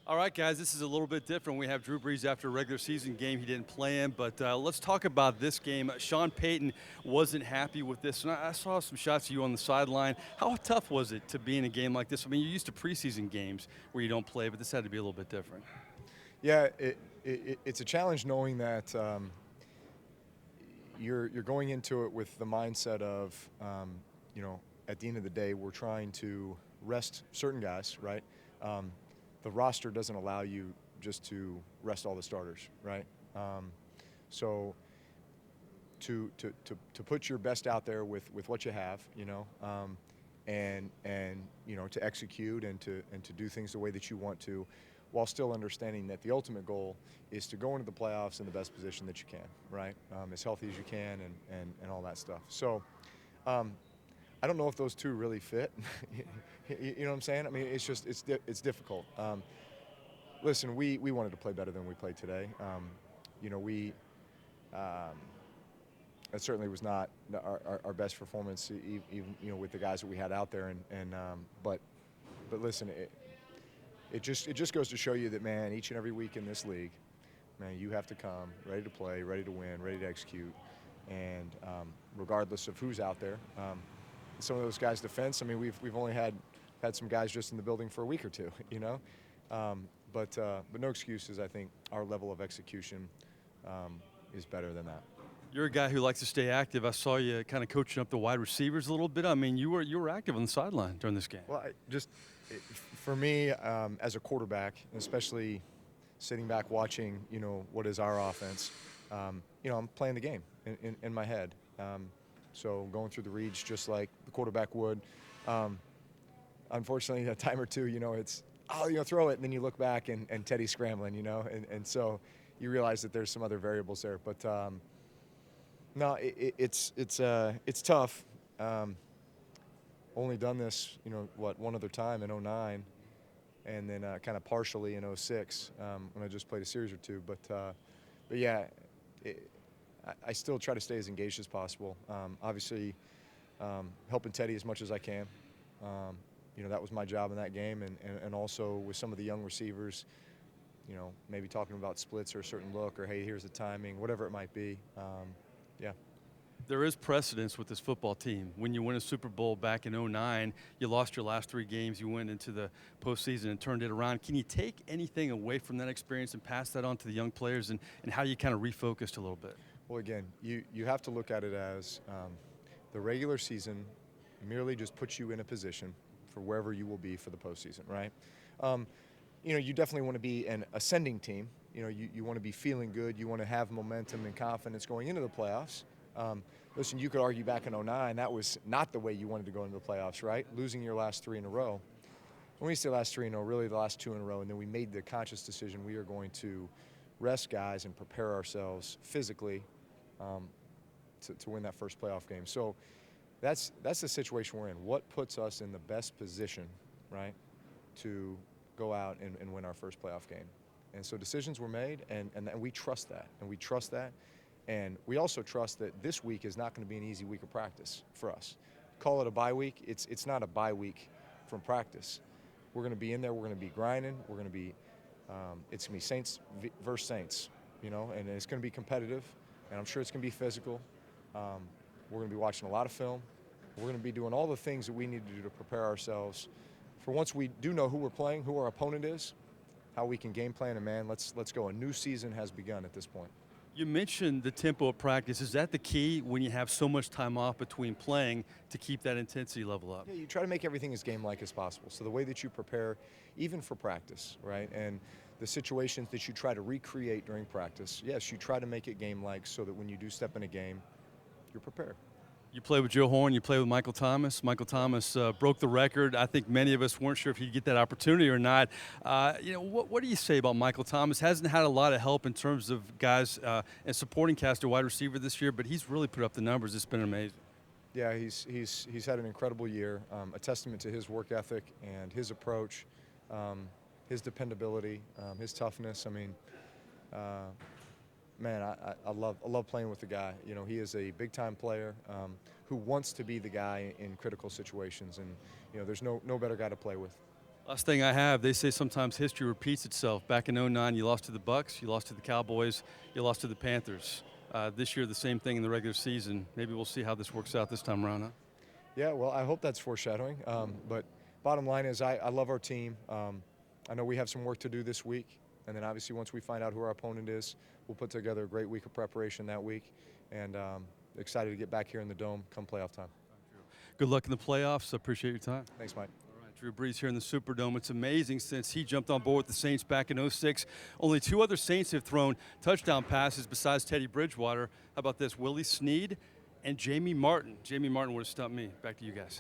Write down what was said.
All right, guys, this is a little bit different. We have Drew Brees after a regular season game. He didn't play in, but let's talk about this game. Sean Payton wasn't happy with this, and I saw some shots of you on the sideline. How tough was it to be in a game like this? I mean, you're used to preseason games where you don't play, but this had to be a little bit different. Yeah, it's a challenge knowing that you're going into it with the mindset of, at the end of the day, we're trying to rest certain guys, right? The roster doesn't allow you just to rest all the starters, right? So to put your best out there with what you have, and to execute and to do things the way that you want to, while still understanding that the ultimate goal is to go into the playoffs in the best position that you can, right? As healthy as you can and all that stuff. So I don't know if those two really fit. You know what I'm saying? I mean, it's difficult. Listen, we wanted to play better than we played today. It certainly was not our best performance, even with the guys that we had out there. But listen, it just goes to show you that, man, each and every week in this league, man, you have to come ready to play, ready to win, ready to execute, and regardless of who's out there. Some of those guys' defense, I mean, we've only had some guys just in the building for a week or two, but no excuses. I think our level of execution is better than that. You're a guy who likes to stay active. I saw you kind of coaching up the wide receivers a little bit. I mean, you were active on the sideline during this game. Well, for me, as a quarterback, especially sitting back watching, what is our offense, I'm playing the game in my head. So going through the reads just like the quarterback would. Unfortunately, a time or two, it's, throw it, and then you look back and Teddy's scrambling, and so you realize that there's some other variables there. But no, it's tough. Only done this, one other time in '09, and then kind of partially in '06 when I just played a series or two. But yeah, I still try to stay as engaged as possible. Obviously, helping Teddy as much as I can. That was my job in that game, and also with some of the young receivers, maybe talking about splits or a certain look or, hey, here's the timing, whatever it might be. Yeah. There is precedence with this football team. When you win a Super Bowl back in '09, you lost your last 3 games. You went into the postseason and turned it around. Can you take anything away from that experience and pass that on to the young players and how you kind of refocused a little bit? Well, again, you have to look at it as the regular season merely just puts you in a position for wherever you will be for the postseason, right? You definitely want to be an ascending team. You want to be feeling good. You want to have momentum and confidence going into the playoffs. Listen, you could argue back in '09 that was not the way you wanted to go into the playoffs, right? Losing your last 3 in a row. When we say last 3 in a row, really the last 2 in a row, and then we made the conscious decision we are going to rest guys and prepare ourselves physically to win that first playoff game. So that's the situation we're in. What puts us in the best position, right, to go out and win our first playoff game? And so decisions were made, and we trust that, and we trust that. And we also trust that this week is not going to be an easy week of practice for us. Call it a bye week. It's not a bye week from practice. We're going to be in there. We're going to be grinding. We're going to be it's going to be Saints versus Saints, and it's going to be competitive, and I'm sure it's going to be physical. We're going to be watching a lot of film. We're going to be doing all the things that we need to do to prepare ourselves for once we do know who we're playing, who our opponent is, how we can game plan, and man, let's go. A new season has begun at this point. You mentioned the tempo of practice. Is that the key when you have so much time off between playing to keep that intensity level up? Yeah, you try to make everything as game-like as possible. So the way that you prepare, even for practice, right, and the situations that you try to recreate during practice, yes, you try to make it game-like so that when you do step in a game, you're prepared. You play with Joe Horn, you play with Michael Thomas. Michael Thomas broke the record. I think many of us weren't sure if he'd get that opportunity or not. What do you say about Michael Thomas? Hasn't had a lot of help in terms of guys and supporting cast or wide receiver this year, but he's really put up the numbers. It's been amazing. Yeah, he's had an incredible year, a testament to his work ethic and his approach, his dependability, his toughness. I mean, man, I love playing with the guy. He is a big-time player who wants to be the guy in critical situations, and there's no better guy to play with. Last thing I have, they say sometimes history repeats itself. Back in '09, you lost to the Bucks, you lost to the Cowboys, you lost to the Panthers. This year, the same thing in the regular season. Maybe we'll see how this works out this time around, huh? Yeah, well, I hope that's foreshadowing. But bottom line is I love our team. I know we have some work to do this week. And then obviously once we find out who our opponent is, we'll put together a great week of preparation that week. And excited to get back here in the Dome come playoff time. Good luck in the playoffs. I appreciate your time. Thanks, Mike. All right, Drew Brees here in the Superdome. It's amazing since he jumped on board with the Saints back in '06. Only 2 other Saints have thrown touchdown passes besides Teddy Bridgewater. How about this? Willie Snead and Jamie Martin. Jamie Martin would have stumped me. Back to you guys.